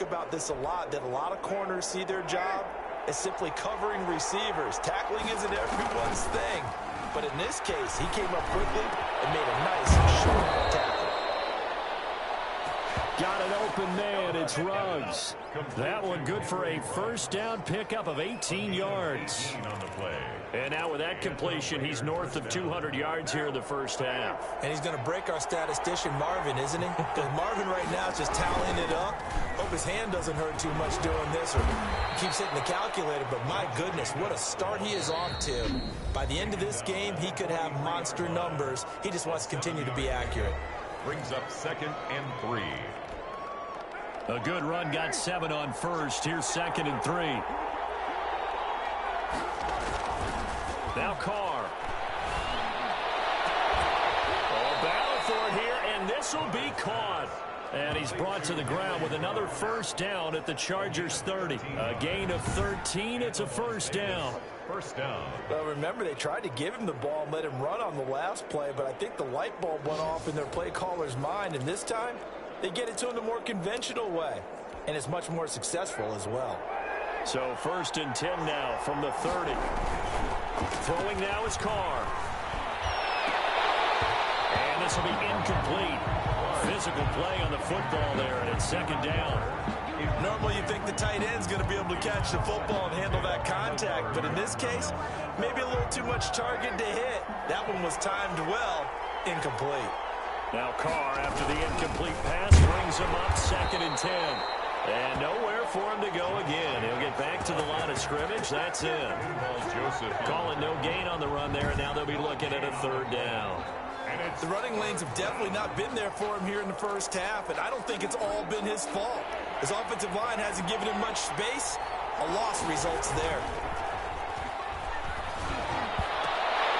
about this a lot, that a lot of corners see their job as simply covering receivers. Tackling isn't everyone's thing. But in this case, he came up quickly and made a nice, short tackle. Got an open man. It's Ruggs. That one good for a first down pickup of 18 yards. And now with that completion, he's north of 200 yards here in the first half. And he's going to break our statistician Marvin, isn't he? Because Marvin right now is just tallying it up. Hope his hand doesn't hurt too much doing this or keeps hitting the calculator. But my goodness, what a start he is off to. By the end of this game, he could have monster numbers. He just wants to continue to be accurate. Brings up 2nd and 3. A good run got 7 on first. Here's 2nd and 3. Now Carr. Oh, battle for it here, and this will be caught. And he's brought to the ground with another first down at the Chargers' 30. A gain of 13. It's a first down. First down. Well, remember, they tried to give him the ball and let him run on the last play, but I think the light bulb went off in their play caller's mind, and this time they get it to him the more conventional way, and it's much more successful as well. So 1st and 10 now from the 30. Throwing now is Carr. And this will be incomplete. Physical play on the football there, and it's 2nd down. Normally you think the tight end's going to be able to catch the football and handle that contact, but in this case, maybe a little too much target to hit. That one was timed well, incomplete. Now Carr, after the incomplete pass, brings him up 2nd and 10. And nowhere for him to go again. He'll get back to the line of scrimmage. That's it. Calling no gain on the run there, and now they'll be looking at a 3rd down. The running lanes have definitely not been there for him here in the first half, and I don't think it's all been his fault. His offensive line hasn't given him much space. A loss results there.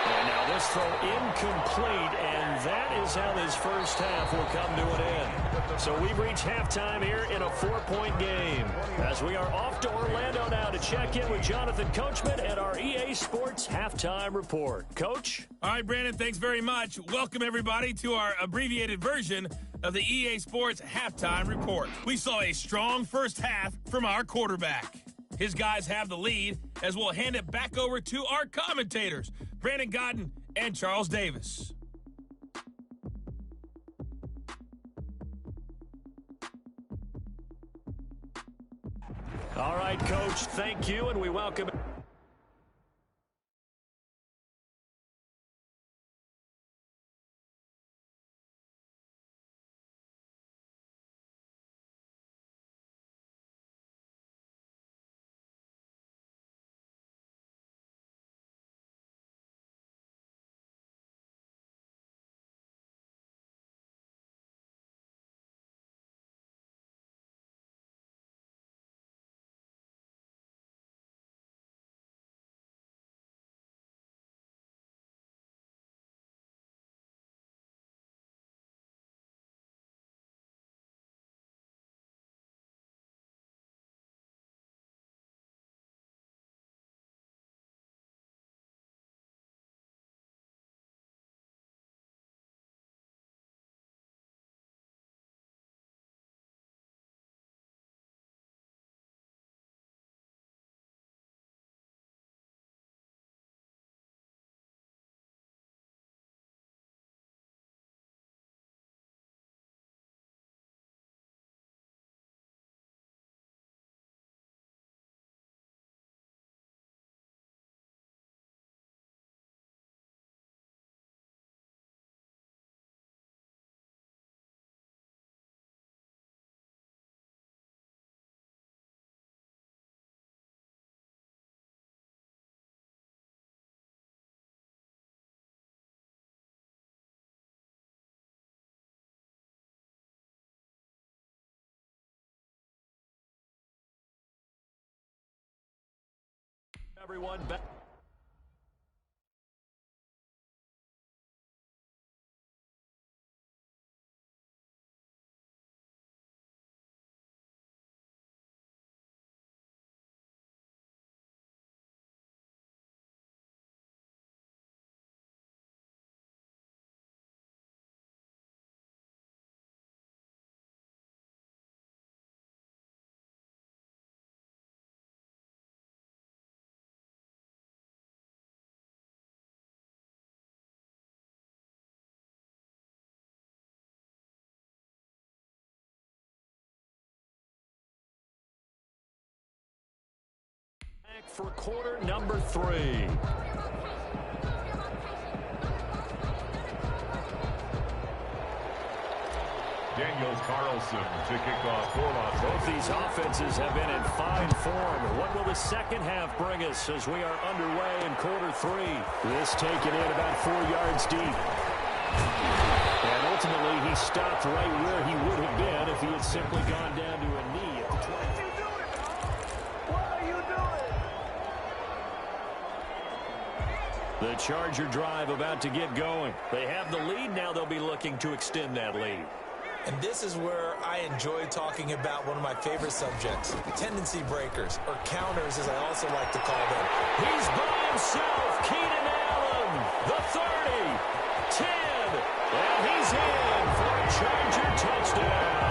And now this throw incomplete, and that is how this first half will come to an end. So we've reached halftime here in a 4-point game, as we are off to Orlando now to check in with Jonathan Coachman at our EA Sports Halftime Report. Coach? All right, Brandon, thanks very much. Welcome, everybody, to our abbreviated version of the EA Sports Halftime Report. We saw a strong first half from our quarterback. His guys have the lead, as we'll hand it back over to our commentators, Brandon Godden and Charles Davis. All right, Coach, thank you, and we welcome everyone back. for quarter number 3. Daniel Carlson to kick off for Los Both these offenses have been in fine form. What will the second half bring us as we are underway in quarter 3? This taken in about 4 yards deep. And ultimately, he stopped right where he would have been if he had simply gone down to a knee at the 20. What are you doing? The Charger drive about to get going. They have the lead now. They'll be looking to extend that lead. And this is where I enjoy talking about one of my favorite subjects, tendency breakers, or counters as I also like to call them. He's by himself, Keenan Allen, the 30, 10, and he's in for a Charger touchdown.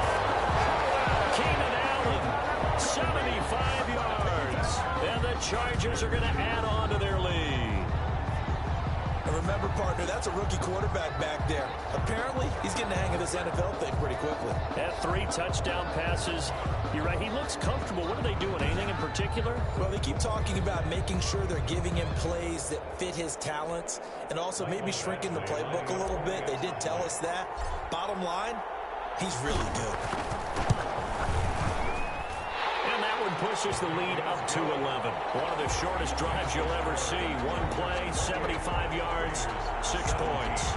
Keenan Allen, 75 yards, and the Chargers are going to add on to their lead. And remember, partner, that's a rookie quarterback back there. Apparently, he's getting the hang of this NFL thing pretty quickly. At 3 touchdown passes, you're right, he looks comfortable. What are they doing? Anything in particular? Well, they keep talking about making sure they're giving him plays that fit his talents and also maybe shrinking the playbook a little bit. They did tell us that. Bottom line, he's really good. And that one pushes the lead up to 11. One of the shortest drives you'll ever see. One play, 75 yards, 6 points.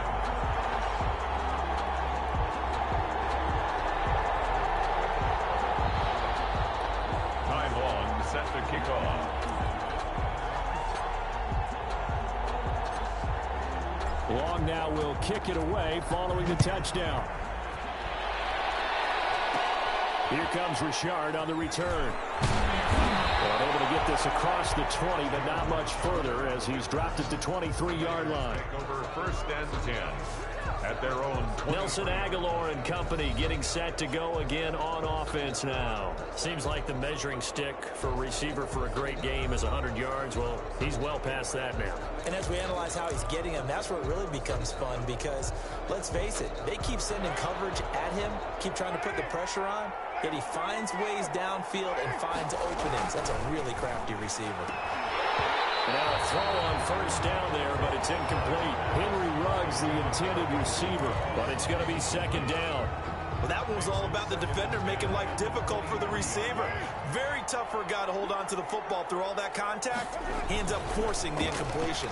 Ty Long set to kick off. Long now will kick it away following the touchdown. Here comes Richard on the return. Well, able to get this across the 20, but not much further as he's dropped at the 23-yard line. Over 1st and 10 at their own 20. Nelson Aguilar and company getting set to go again on offense now. Seems like the measuring stick for a receiver for a great game is 100 yards. Well, he's well past that now. And as we analyze how he's getting them, that's where it really becomes fun because, let's face it, they keep sending coverage at him, keep trying to put the pressure on, yet he finds ways downfield and finds openings. That's a really crafty receiver. Now a throw on 1st down there, but it's incomplete. Henry Ruggs, the intended receiver, but it's going to be 2nd down. Well, that one was all about the defender making life difficult for the receiver. Very tough for a guy to hold on to the football through all that contact. He ends up forcing the incompletion.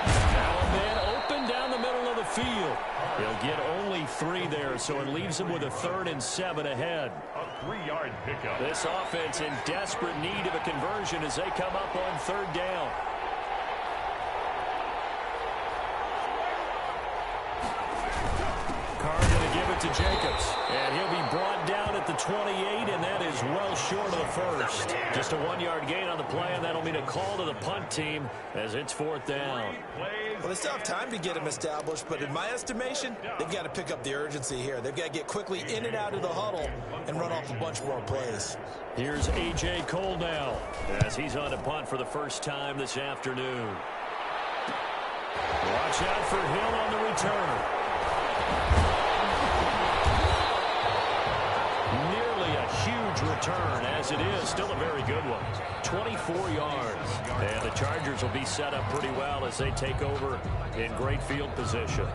Now a man open down the middle of the field. He'll get only 3 there, so it leaves him with a 3rd and 7 ahead. A 3-yard pickup. This offense in desperate need of a conversion as they come up on 3rd down. Carr going to give it to Jacobs. And he'll be brought down at the 28, and that is well short of the 1st. Just a 1-yard gain on the play, and that'll mean a call to the punt team as it's 4th down. Well, they still have time to get him established, but in my estimation, they've got to pick up the urgency here. They've got to get quickly in and out of the huddle and run off a bunch more plays. Here's A.J. Cole now as he's on a punt for the first time this afternoon. Watch out for Hill on the return. Nearly a huge return, as it is. Still a very good one. 24 yards. And the Chargers will be set up pretty well as they take over in great field position.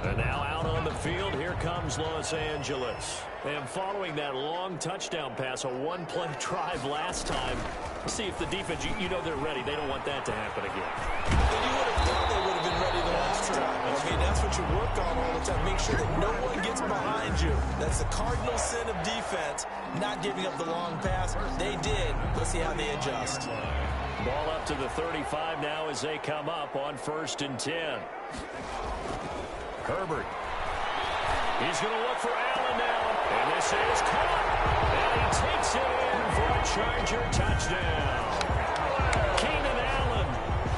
And now out on the field, here comes Los Angeles. And following that long touchdown pass, a 1-play drive last time, see if the defense, you know they're ready. They don't want that to happen again. And you would have thought they would have been ready the last time. I mean, that's what you work on all the time. Make sure that no one gets behind you. That's the cardinal sin of defense, not giving up the long pass. They did. Let's see how they adjust. Ball up to the 35 now as they come up on 1st and 10. Herbert. He's going to look for Allen now. And this is caught. And he takes it in for a Charger touchdown. Keenan Allen,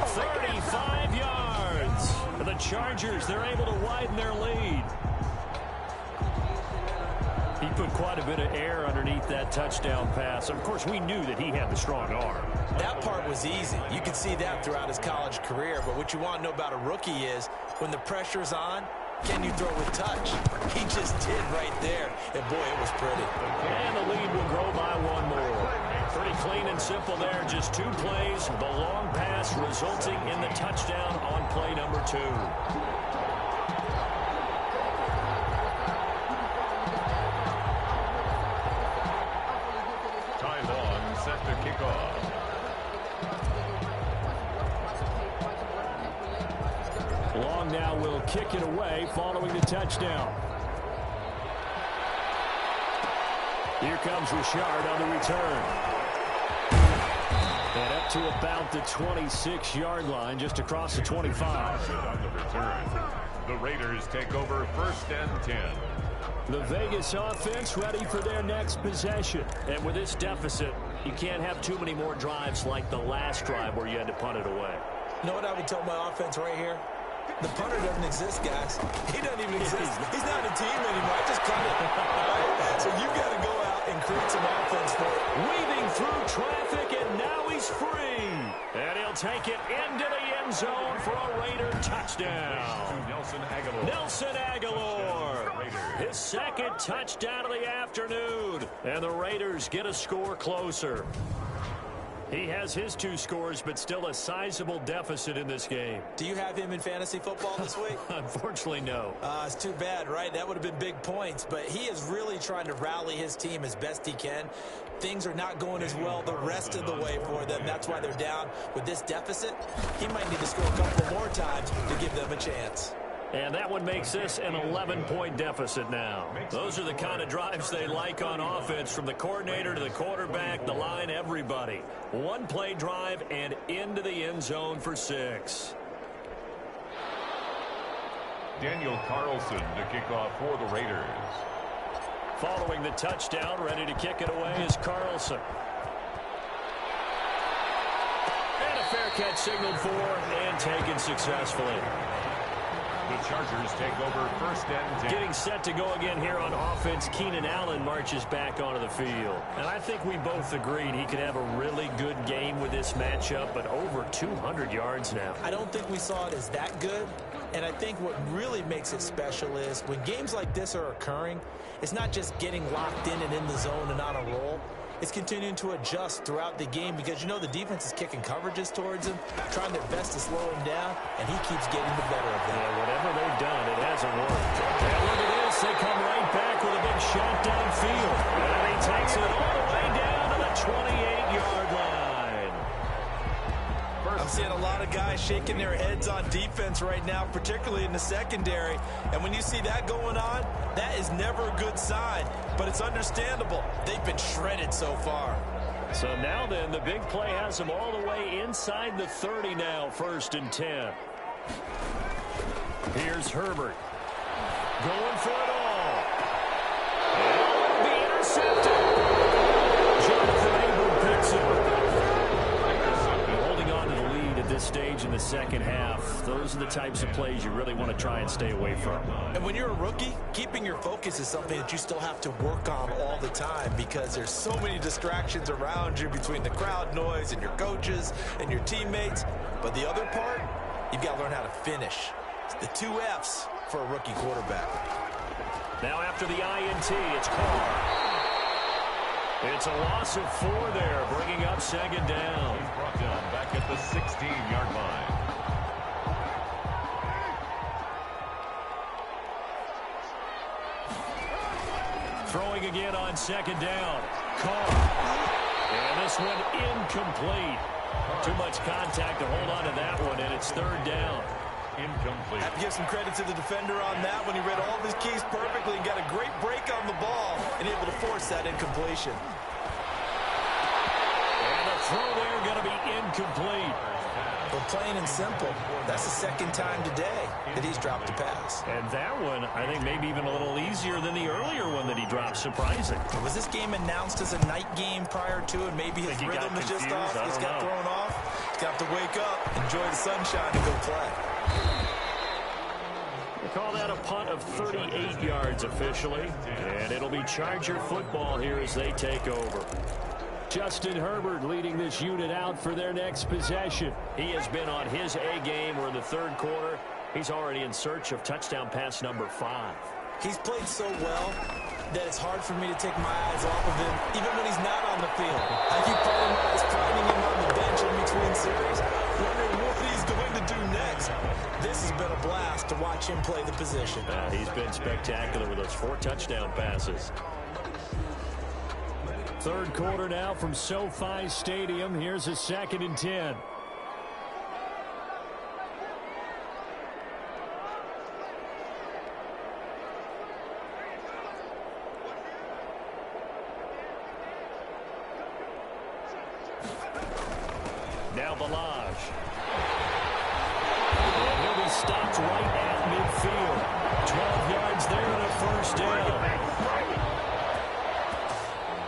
35 yards. For the Chargers, they're able to widen their lead. He put quite a bit of air underneath that touchdown pass. Of course, we knew that he had the strong arm. That part was easy. You could see that throughout his college career. But what you want to know about a rookie is when the pressure's on, can you throw with touch? He just did right there. And, boy, it was pretty. And the lead will grow by 1 more. Pretty clean and simple there. Just 2 plays. The long pass resulting in the touchdown on play number 2. Ty Long set to kick off. Long now will kick it away following the touchdown. Here comes Richard on the return. And up to about the 26-yard line, just across the 25. On the return, the Raiders take over 1st and 10. The Vegas offense ready for their next possession. And with this deficit, you can't have too many more drives like the last drive where you had to punt it away. You know what I would tell my offense right here? The punter doesn't exist, guys. He doesn't even exist. He's not a team anymore. I just cut it. Right? So you got to go out and create some offense for it. Weaving through traffic, and now he's free. And he'll take it into the end zone for a Raider touchdown. Nelson Aguilar. His 2nd touchdown of the afternoon. And the Raiders get a score closer. He has his 2 scores, but still a sizable deficit in this game. Do you have him in fantasy football this week? Unfortunately, no. It's too bad, right? That would have been big points, but he is really trying to rally his team as best he can. Things are not going as well the rest of the way for them. That's why they're down with this deficit. He might need to score a couple more times to give them a chance. And that one makes this an 11-point deficit now. Those are the kind of drives they like on offense, from the coordinator to the quarterback, the line, everybody. 1-play drive and into the end zone for 6. Daniel Carlson to kick off for the Raiders. Following the touchdown, ready to kick it away is Carlson. And a fair catch signaled for and taken successfully. The Chargers take over 1st and 10. Getting set to go again here on offense. Keenan Allen marches back onto the field. And I think we both agreed he could have a really good game with this matchup, but over 200 yards now. I don't think we saw it as that good. And I think what really makes it special is when games like this are occurring, it's not just getting locked in and in the zone and on a roll. It's continuing to adjust throughout the game because, you know, the defense is kicking coverages towards him, trying their best to slow him down, and he keeps getting the better of them. Yeah, whatever they've done, it hasn't worked. And look at this. They come right back with a big shot downfield. And he takes it all the way down to the 28-yard line. I'm seeing a lot of guys shaking their heads on defense right now, particularly in the secondary. And when you see that going on, that is never a good sign. But it's understandable. They've been shredded so far. So now then, the big play has them all the way inside the 30 now, 1st and 10. Here's Herbert. Going for it all. And be intercepted. Jonathan Abram picks it. Holding on to the lead at this stage in the 2nd half. Those are the types of plays you really want to try and stay away from. And when you're a rookie, keeping your focus is something that you still have to work on all the time because there's so many distractions around you between the crowd noise and your coaches and your teammates. But the other part, you've got to learn how to finish. It's the 2 F's for a rookie quarterback. Now after the INT, it's Carr. It's a loss of 4 there, bringing up 2nd down. He's brought down back at the 16-yard line. Throwing again on 2nd down. Carr. And this one incomplete. Too much contact to hold on to that one, and it's 3rd down. Incomplete. Have to give some credit to the defender on that when he read all of his keys perfectly and got a great break on the ball and able to force that incompletion. And the throw there going to be incomplete. But plain and simple, that's the 2nd time today that he's dropped a pass. And that one, I think, maybe even a little easier than the earlier one that he dropped. Surprising. Was this game announced as a night game prior to, and maybe his rhythm is just off? Just got thrown off. He's got to wake up, enjoy the sunshine, and go play. We call that a punt of 38 yards officially, and it'll be Charger football here as they take over. Justin Herbert leading this unit out for their next possession. He has been on his A game. We're in the 3rd quarter. He's already in search of touchdown pass number 5. He's played so well that it's hard for me to take my eyes off of him, even when he's not on the field. I keep calling his series, wondering what he's going to do next. This has been a blast to watch him play the position. He's been spectacular with those 4 touchdown passes. Third quarter now from SoFi Stadium. Here's a 2nd and 10. Now Balaj. And he'll be stopped right at midfield. 12 yards there and a first down.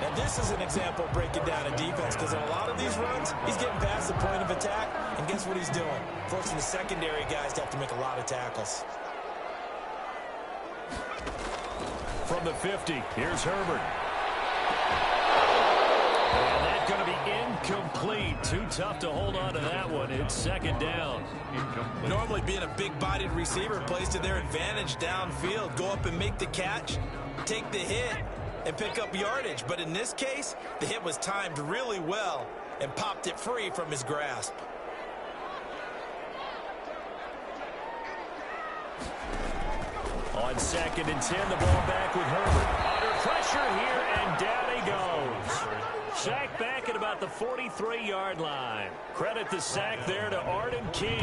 And this is an example of breaking down a defense, because in a lot of these runs, he's getting past the point of attack, and guess what he's doing? Forcing the secondary guys to have to make a lot of tackles. From the 50, here's Herbert. And that's going to be incomplete. Too tough to hold on to that one. It's 2nd down. Normally being a big-bodied receiver plays to their advantage downfield. Go up and make the catch, take the hit, and pick up yardage. But in this case, the hit was timed really well and popped it free from his grasp. On 2nd and 10, the ball back with Herbert. Under pressure here, and down he goes. Sack back at about the 43-yard line. Credit the sack there to Arden Key.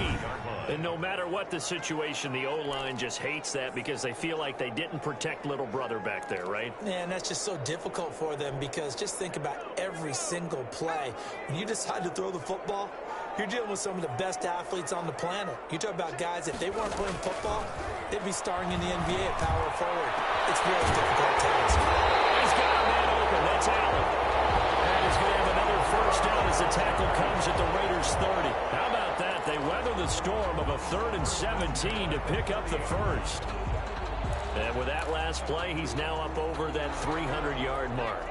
And no matter what the situation, the O-line just hates that because they feel like they didn't protect little brother back there, right? Man, that's just so difficult for them, because just think about every single play. When you decide to throw the football, you're dealing with some of the best athletes on the planet. You talk about guys, if they weren't playing football, they'd be starring in the NBA at power forward. It's a really difficult task. He's got a man open. That's Allen. And he's going to have another first down as the tackle comes at the Raiders' 30. How about that? They weather the storm of a 3rd and 17 to pick up the first. And with that last play, he's now up over that 300-yard mark.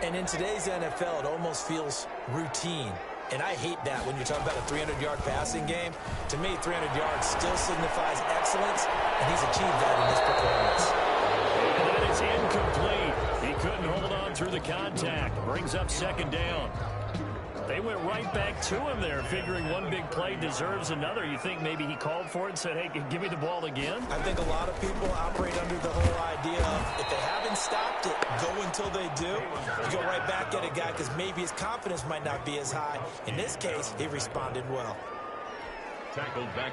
And in today's NFL, it almost feels routine. And I hate that when you're talking about a 300-yard passing game. To me, 300 yards still signifies excellence, and he's achieved that in this performance. And that is incomplete. He couldn't hold on through the contact. Brings up 2nd down. They went right back to him there, figuring one big play deserves another. You think maybe he called for it and said, hey, give me the ball again? I think a lot of people operate under the whole idea of, if they haven't stopped it, go until they do. You go right back at a guy because maybe his confidence might not be as high. In this case, he responded well.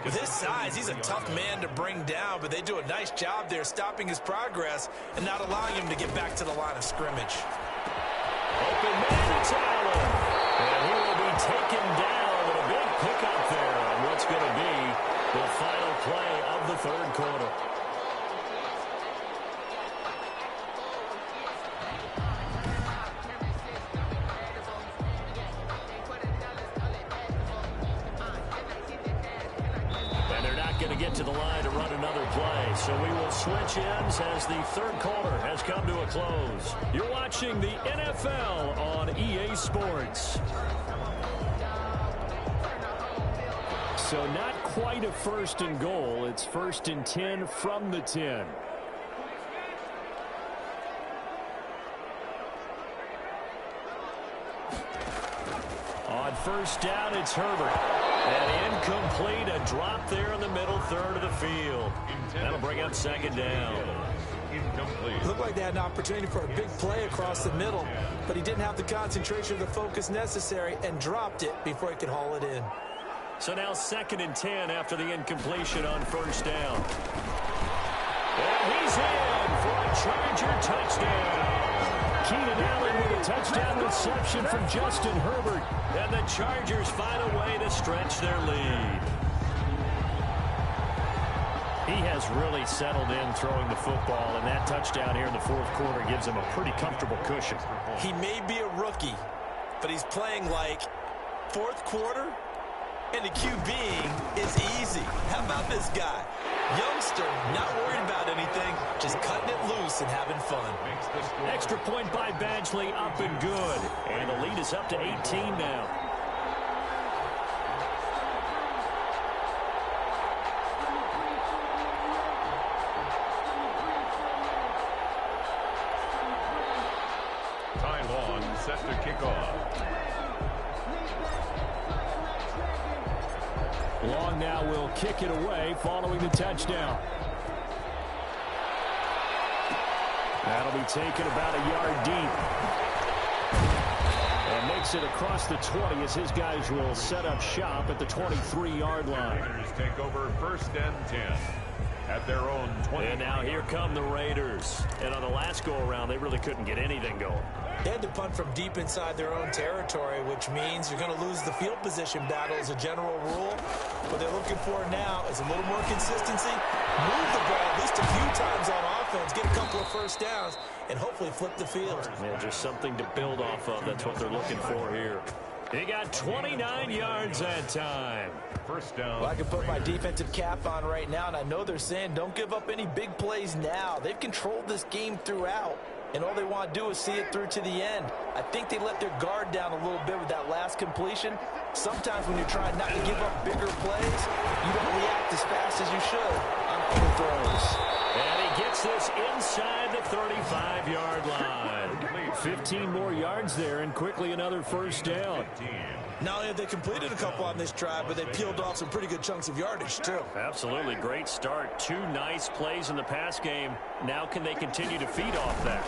With his size, he's a tough man to bring down, but they do a nice job there stopping his progress and not allowing him to get back to the line of scrimmage. Open man, it's Allen. And he will be taken down with a big pickup there on what's going to be the final play of the 3rd quarter. And they're not going to get to the line to run another play, so we will switch ends as the 3rd quarter has come to a close. You're watching the NFL on EA Sports. So not quite a 1st and goal. It's 1st and 10 from the 10. On 1st down, it's Herbert. And incomplete, a drop there in the middle 3rd of the field. That'll bring up 2nd down. Incomplete. Looked like they had an opportunity for a big play across the middle, but he didn't have the concentration or the focus necessary and dropped it before he could haul it in. So now 2nd and 10 after the incompletion on 1st down. And he's in for a Charger touchdown. Keenan Allen with a touchdown reception from Justin Herbert. And the Chargers find a way to stretch their lead. He has really settled in throwing the football, and that touchdown here in the 4th quarter gives him a pretty comfortable cushion. He may be a rookie, but he's playing like 4th quarter, and the QBing is easy. How about this guy? Youngster, not worried about anything, just cutting it loose and having fun. Extra point by Badgley, up and good. And the lead is up to 18 now. Time on, set to kick off. Long now will kick it away following the touchdown. That'll be taken about a yard deep. And makes it across the 20 as his guys will set up shop at the 23-yard line. Raiders take over 1st and 10 at their own 20. And now here come the Raiders. And on the last go-around, they really couldn't get anything going. They had to punt from deep inside their own territory, which means you're going to lose the field position battle as a general rule. What they're looking for now is a little more consistency, move the ball at least a few times on offense, get a couple of first downs, and hopefully flip the field. Yeah, just something to build off of. That's what they're looking for here. He got 29 yards that time. 1st down. Well, I can put my defensive cap on right now, and I know they're saying don't give up any big plays now. They've controlled this game throughout, and all they want to do is see it through to the end. I think they let their guard down a little bit with that last completion. Sometimes when you're trying not to give up bigger plays, you don't react as fast as you should on other throws. And he gets this inside the 35-yard line. 15 more yards there, and quickly another first down. Not only have they completed a couple on this drive, but they peeled off some pretty good chunks of yardage, too. Absolutely. Great start. 2 nice plays in the pass game. Now can they continue to feed off that?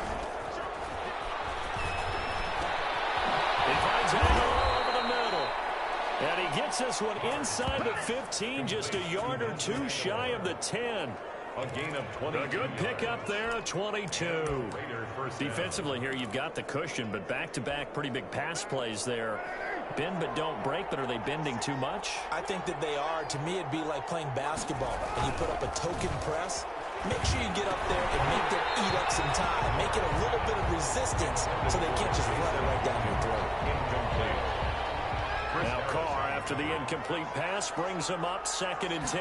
He finds it all over the middle. And he gets this one inside the 15, just a yard or two shy of the 10. A gain of 20. A good pickup there, a 22. Defensively here, you've got the cushion, but back-to-back pretty big pass plays there. Bend but don't break, but are they bending too much? I think that they are. To me, it'd be like playing basketball, and you put up a token press. Make sure you get up there and make them eat up some time. Make it a little bit of resistance so they can't just run it right down your throat. Incomplete. Now Carr, after the incomplete pass, brings them up 2nd and 10.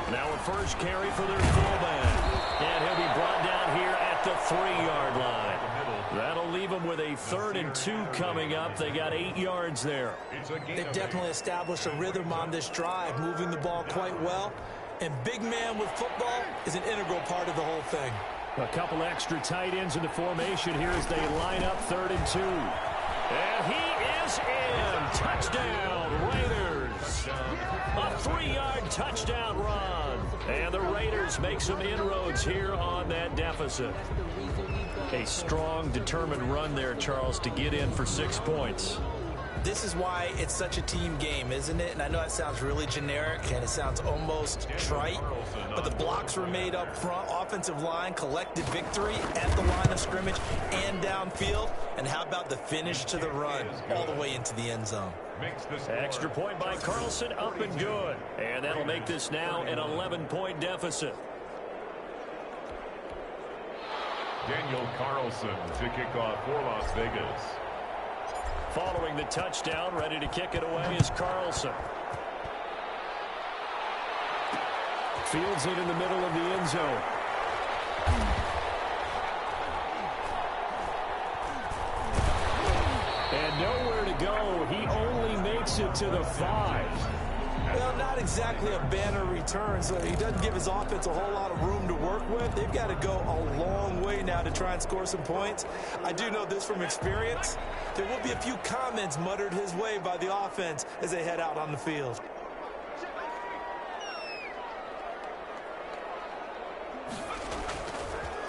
Now a first carry for their fullback. And he'll be brought down here at the 3-yard line. That'll leave them with a 3rd and 2 coming up. They got 8 yards there. They've definitely established a rhythm on this drive, moving the ball quite well. And big man with football is an integral part of the whole thing. A couple extra tight ends in the formation here as they line up 3rd and 2. And he is in. Touchdown, Raiders. A 3-yard touchdown run. And the Raiders make some inroads here on that deficit. A strong, determined run there, Charles, to get in for 6 points. This is why it's such a team game, isn't it? And I know that sounds really generic and it sounds almost trite, but the blocks were made up front. Offensive line collected victory at the line of scrimmage and downfield. And how about the finish to the run all the way into the end zone? Extra point by Carlson, up and good. And that'll make this now an 11-point deficit. Daniel Carlson to kick off for Las Vegas. Following the touchdown, ready to kick it away is Carlson. Fields it in the middle of the end zone. And nowhere to go. He only makes it to the 5. Well, not exactly a banner return, so he doesn't give his offense a whole lot of room to work with. They've got to go a long way now to try and score some points. I do know this from experience. There will be a few comments muttered his way by the offense as they head out on the field.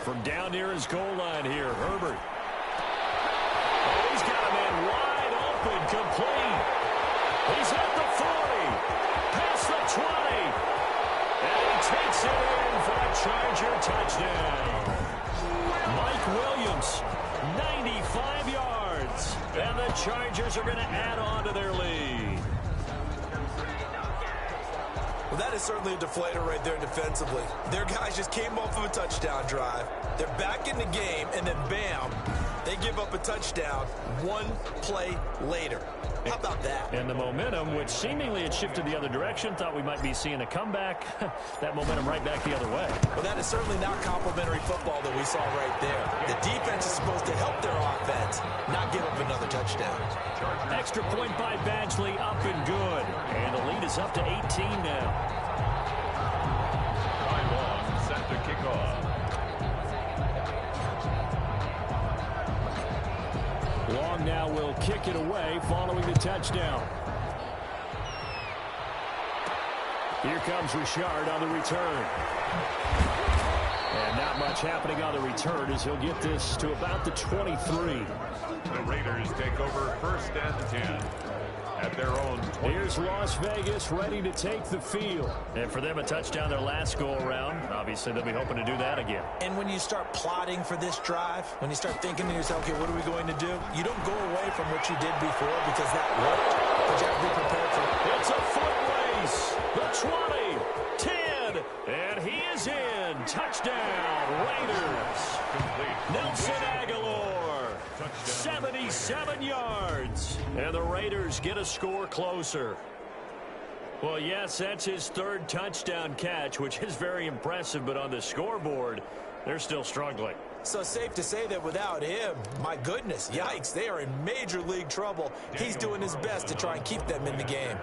From down near his goal line here, Herbert. Oh, he's got a man wide open, complete. He's at the 40, past the 20, and he takes it in for a Charger touchdown. Mike Williams, 95 yards, and the Chargers are going to add on to their lead. Well, that is certainly a deflator right there defensively. Their guys just came off of a touchdown drive. They're back in the game, and then bam, they give up a touchdown 1 play later. How about that? And the momentum, which seemingly had shifted the other direction, thought we might be seeing a comeback. That momentum right back the other way. Well, that is certainly not complimentary football that we saw right there. The defense is supposed to help their offense, not give up another touchdown. Extra point by Badgley, up and good. And the lead is up to 18 now. Time long, set to kick off. Long now will kick it away following the touchdown. Here comes Richard on the return. And not much happening on the return as he'll get this to about the 23. The Raiders take over 1st and 10 at their own 20. Here's Las Vegas ready to take the field. And for them, a touchdown their last go-around. Obviously, they'll be hoping to do that again. And when you start plotting for this drive, when you start thinking to yourself, okay, what are we going to do? You don't go away from what you did before because that worked. But you have to be prepared for it. It's a foot race. The 20, 10, and he is in. Touchdown, Raiders. Complete. Nelson Aguilar, 77 yards. And the Raiders get a score closer. Well, yes, that's his 3rd touchdown catch, which is very impressive, but on the scoreboard, they're still struggling. So safe to say that without him, my goodness, yikes, they are in major league trouble. He's doing his best to try and keep them in the game.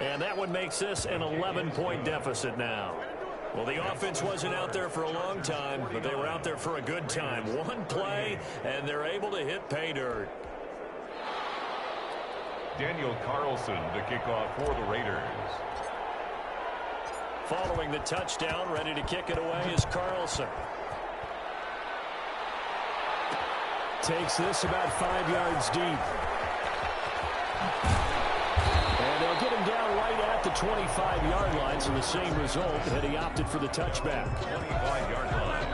And that one makes this an 11-point deficit now. Well, the offense wasn't out there for a long time, but they were out there for a good time. One play, and they're able to hit pay dirt. Daniel Carlson to kick off for the Raiders. Following the touchdown, ready to kick it away is Carlson. Takes this about 5 yards deep. And they'll get him down right at the 25-yard line, so the same result had he opted for the touchback. 25-yard line.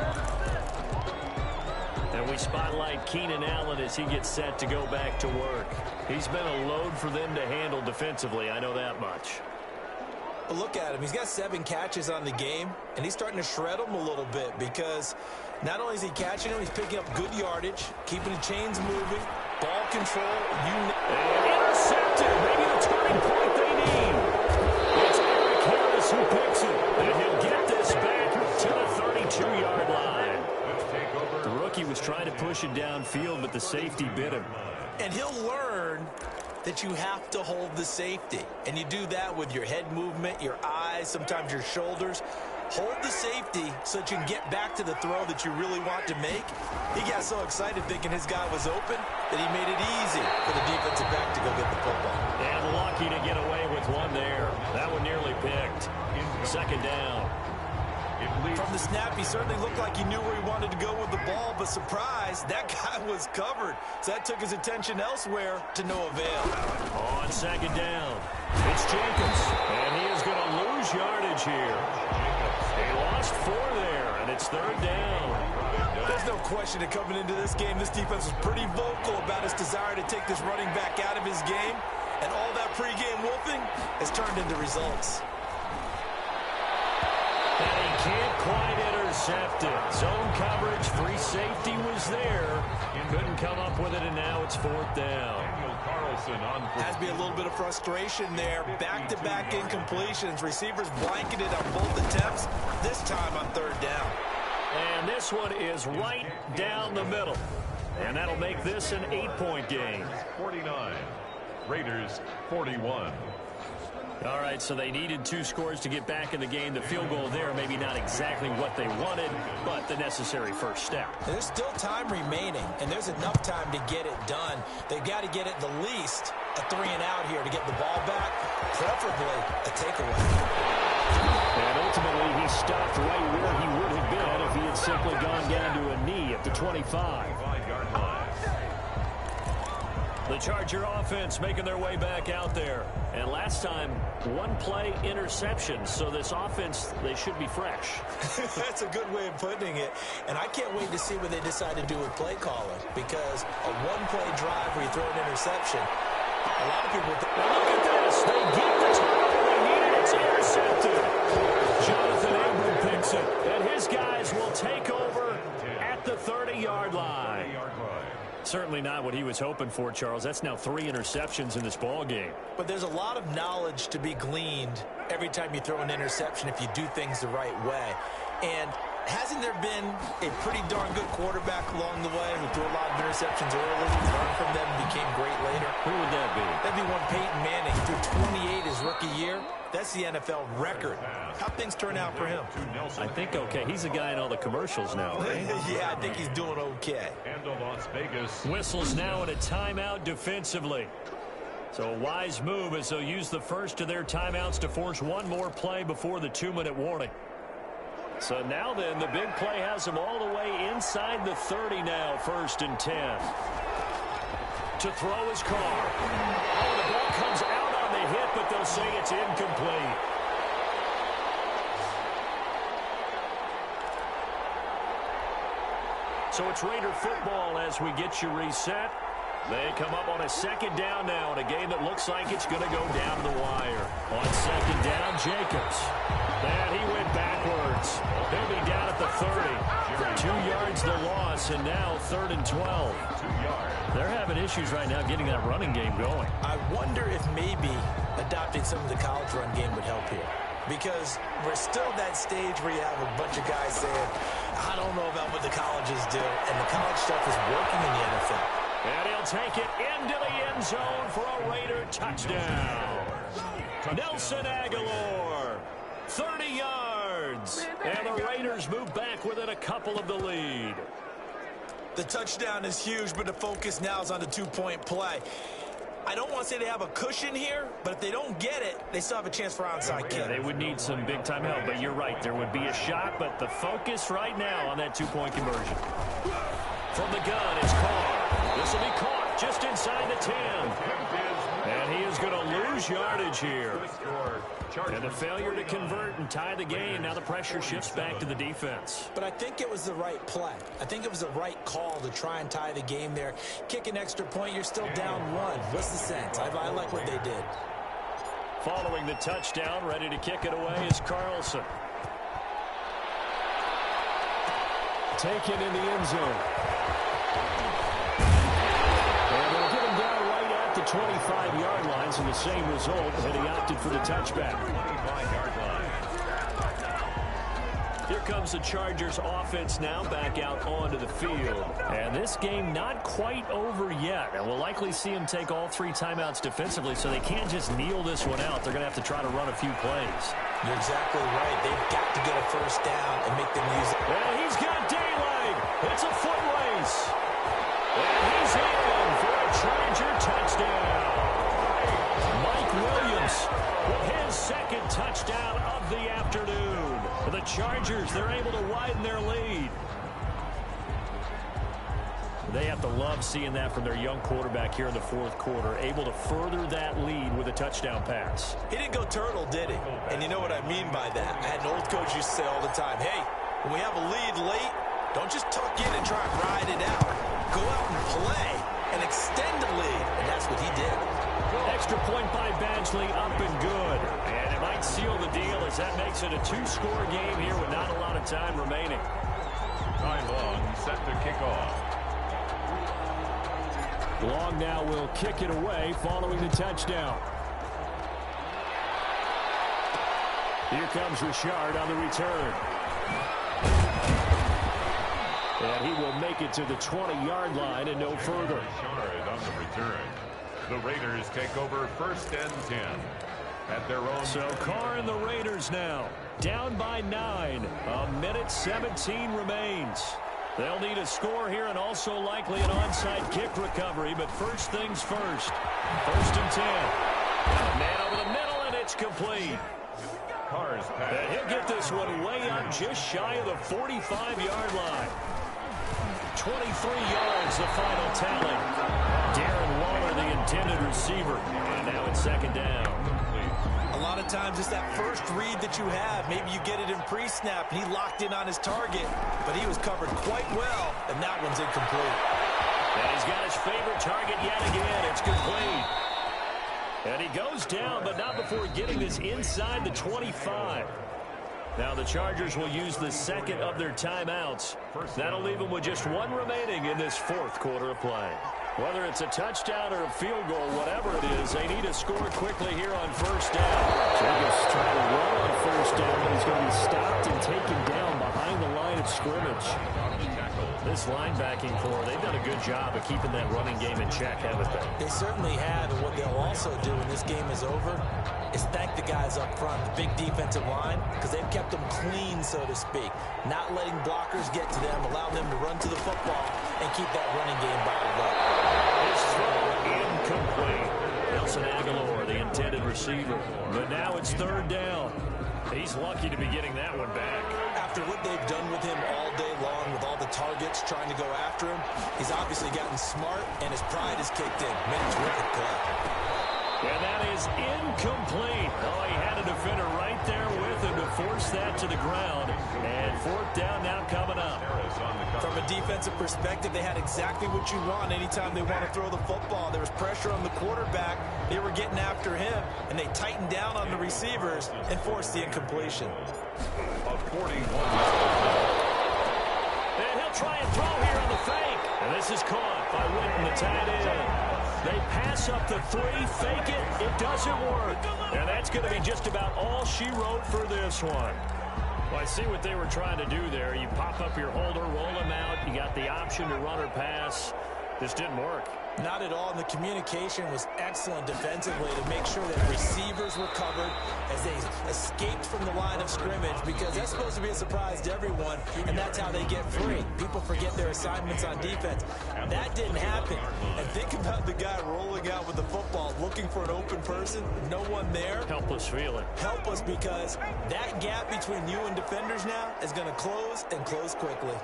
And we spotlight Keenan Allen as he gets set to go back to work. He's been a load for them to handle defensively, I know that much. But look at him. He's got 7 catches on the game, and he's starting to shred them a little bit because not only is he catching them, he's picking up good yardage, keeping the chains moving, ball control. And intercepted. Maybe the turning point they need. It's Eric Harris who picks it, and he'll get this back to the 32-yard line. The rookie was trying to push it downfield, but the safety bit him. And he'll learn that you have to hold the safety. And you do that with your head movement, your eyes, sometimes your shoulders. Hold the safety so that you can get back to the throw that you really want to make. He got so excited thinking his guy was open that he made it easy for the defensive back to go get the football. And lucky to get away with one there. That one nearly picked. 2nd down. From the snap, he certainly looked like he knew where he wanted to go with the ball, but surprise, that guy was covered. So that took his attention elsewhere to no avail. On 2nd down, it's Jenkins, and he is going to lose yardage here. He lost 4 there, and it's 3rd down. There's no question that coming into this game, this defense was pretty vocal about his desire to take this running back out of his game, and all that pregame wolfing has turned into results. And he can't quite intercept it. Zone coverage, free safety was there. Couldn't come up with it, and now it's 4th down. Daniel Carlson on. Has to be a little bit of frustration there. Back-to-back incompletions. Receivers blanketed on both attempts, this time on 3rd down. And this one is right down the middle. And that'll make this an 8-point game. 49. Raiders 41. All right, so they needed 2 scores to get back in the game. The field goal there, maybe not exactly what they wanted, but the necessary first step. There's still time remaining, and there's enough time to get it done. They've got to get at the least a 3-and-out here to get the ball back, preferably a takeaway. And ultimately, he stopped right where he would have been if he had simply gone down to a knee at the 25. 5-yard line. The Charger offense making their way back out there. And last time, 1-play interception. So this offense, they should be fresh. That's a good way of putting it. And I can't wait to see what they decide to do with play calling. Because a 1-play drive where you throw an interception, a lot of people think, well, look at this. They get the turnover they needed. It's intercepted. Jonathan Abram picks it. And his guys will take over at the 30-yard line. Certainly not what he was hoping for, Charles. That's now 3 interceptions in this ball game. But there's a lot of knowledge to be gleaned every time you throw an interception if you do things the right way. And hasn't there been a pretty darn good quarterback along the way who threw a lot of interceptions early, learned from them, and became great later? Who would that be? That'd be one Peyton Manning. He threw 28 his rookie year. That's the NFL record. How'd things turn out for him? I think okay. He's a guy in all the commercials now, right? Yeah, I think he's doing okay. And to Las Vegas. Whistles now in a timeout defensively. So a wise move as they'll use the first of their timeouts to force one more play before the 2-minute warning. So now then, the big play has them all the way inside the 30 now, 1st and 10. To throw his Carr. Oh, the ball comes out on the hit, but they'll say it's incomplete. So it's Raider football as we get you reset. They come up on a 2nd down now in a game that looks like it's going to go down to the wire. On 2nd down, Jacobs. And he went backwards. He'll be down at the 30. 2 yards the loss, and now 3rd and 12. 2 yards. They're having issues right now getting that running game going. I wonder if maybe adopting some of the college run game would help here. Because we're still at that stage where you have a bunch of guys saying, I don't know about what the colleges do, and the college stuff is working in the NFL. And he'll take it into the end zone for a Raider touchdown. Nelson Aguilar, 30 yards. And the Raiders move back within a couple of the lead. The touchdown is huge, but the focus now is on the 2-point play. I don't want to say they have a cushion here, but if they don't get it, they still have a chance for onside kick. They would need some big-time help, but you're right. There would be a shot, but the focus right now on that 2-point conversion. From the gun, it's Carr. This will be caught just inside the 10. And he is going to lose yardage here. And a failure to convert and tie the game. Now the pressure shifts back to the defense. But I think it was the right play. I think it was the right call to try and tie the game there. Kick an extra point, you're still down 1. What's the sense? I like what they did. Following the touchdown, ready to kick it away is Carlson. Taken in the end zone. And they'll get him down right at the 25-yard line, so the same result, and he opted for the touchback. 25-yard line. Here comes the Chargers offense now back out onto the field. And this game not quite over yet. And we'll likely see them take all 3 timeouts defensively, so they can't just kneel this one out. They're going to have to try to run a few plays. You're exactly right. They've got to get a first down and make them use it. And he's got daylight. It's a foot race. And he's in for a Charger touchdown. Mike Williams with his 2nd touchdown of the afternoon. The Chargers, they're able to widen their lead. They have to love seeing that from their young quarterback here in the 4th quarter, able to further that lead with a touchdown pass. He didn't go turtle, did he? And you know what I mean by that. I had an old coach used to say all the time, hey, when we have a lead late, don't just tuck in and try and ride it out. Go out and play and extend the lead. And that's what he did. Extra point by Badgley, up and good. And it might seal the deal as that makes it a 2-score game here with not a lot of time remaining. Time Long set to kick off. Long now will kick it away following the touchdown. Here comes Richard on the return. And he will make it to the 20-yard line and no further. Richard on the return. The Raiders take over 1st and 10 at their own. So Carr and the Raiders now down by 9. A minute 17 remains. They'll need a score here and also likely an onside kick recovery, but first things first. 1st and 10. Man over the middle, and it's complete. Carr's pass. And he'll get this one way up just shy of the 45-yard line. 23 yards, the final tally. Darren Waller, the intended receiver. And now it's 2nd down. A lot of times it's that first read that you have. Maybe you get it in pre-snap, and he locked in on his target, but he was covered quite well, and that one's incomplete. And he's got his favorite target yet again. It's complete. And he goes down, but not before getting this inside the 25. Now the Chargers will use the 2nd of their timeouts. That'll leave them with just 1 remaining in this 4th quarter of play. Whether it's a touchdown or a field goal, whatever it is, they need to score quickly here on 1st down. Jacobs trying to run on 1st down. He's going to be stopped and taken down behind the line of scrimmage. This linebacking core, they've done a good job of keeping that running game in check, haven't they? They certainly have, and what they'll also do when this game is over is thank the guys up front, the big defensive line, because they've kept them clean, so to speak. Not letting blockers get to them, allowing them to run to the football and keep that running game bottled up. His throw incomplete. Nelson Aguilar, the intended receiver. But now it's third down. He's lucky to be getting that one back. After what they've done with him all day long, with all the targets trying to go after him, he's obviously gotten smart, and his pride has kicked in. Made a terrific play. And that is incomplete. Oh, he had a defender right there with him to force that to the ground. And fourth down now coming up. From a defensive perspective, they had exactly what you want anytime they want to throw the football. There was pressure on the quarterback. They were getting after him, and they tightened down on the receivers and forced the incompletion. A 41. And he'll try and throw here on the fake. And this is caught by Witten, the tight end. They pass up the three, fake it, it doesn't work. And that's going to be just about all she wrote for this one. Well, I see what they were trying to do there. You pop up your holder, roll him out. You got the option to run or pass. This didn't work. Not at all, and the communication was excellent defensively to make sure that receivers were covered as they escaped from the line of scrimmage, because that's supposed to be a surprise to everyone, and that's how they get free. People forget their assignments on defense. That didn't happen. And think about the guy rolling out with the football, looking for an open person, no one there. Helpless feeling. Helpless, because that gap between you and defenders now is going to close, and close quickly.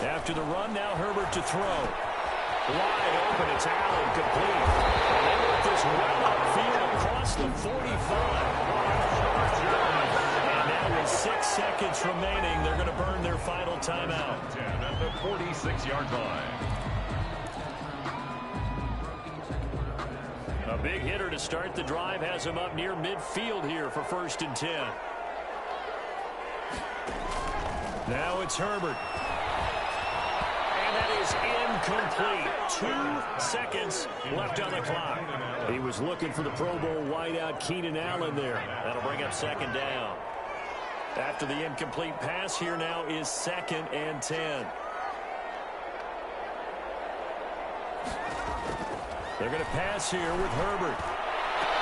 After the run, now Herbert to throw. Wide open, it's Allen, complete. And they work this well upfield across the 45. And now with 6 seconds remaining, they're going to burn their final timeout. 10 at the 46-yard line. A big hitter to start the drive has him up near midfield here for 1st and 10. Now it's Herbert. That is incomplete. 2 seconds left on the clock. He was looking for the Pro Bowl wideout Keenan Allen there. That'll bring up 2nd down. After the incomplete pass, here now is 2nd and 10. They're going to pass here with Herbert.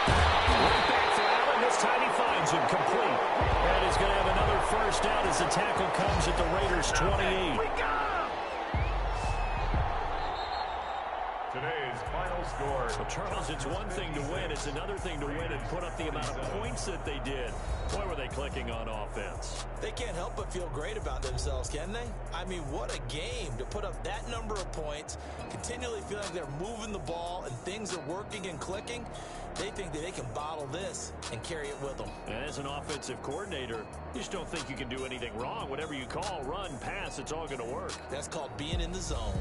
Right back for Allen. This time he finds him complete. And he's going to have another 1st down as the tackle comes at the Raiders' 28. Today's final score. So, Charles, it's one thing to win. It's another thing to win and put up the amount of points that they did. Boy, were they clicking on offense. They can't help but feel great about themselves, can they? I mean, what a game to put up that number of points, continually feel like they're moving the ball and things are working and clicking. They think that they can bottle this and carry it with them. And as an offensive coordinator, you just don't think you can do anything wrong. Whatever you call, run, pass, it's all going to work. That's called being in the zone.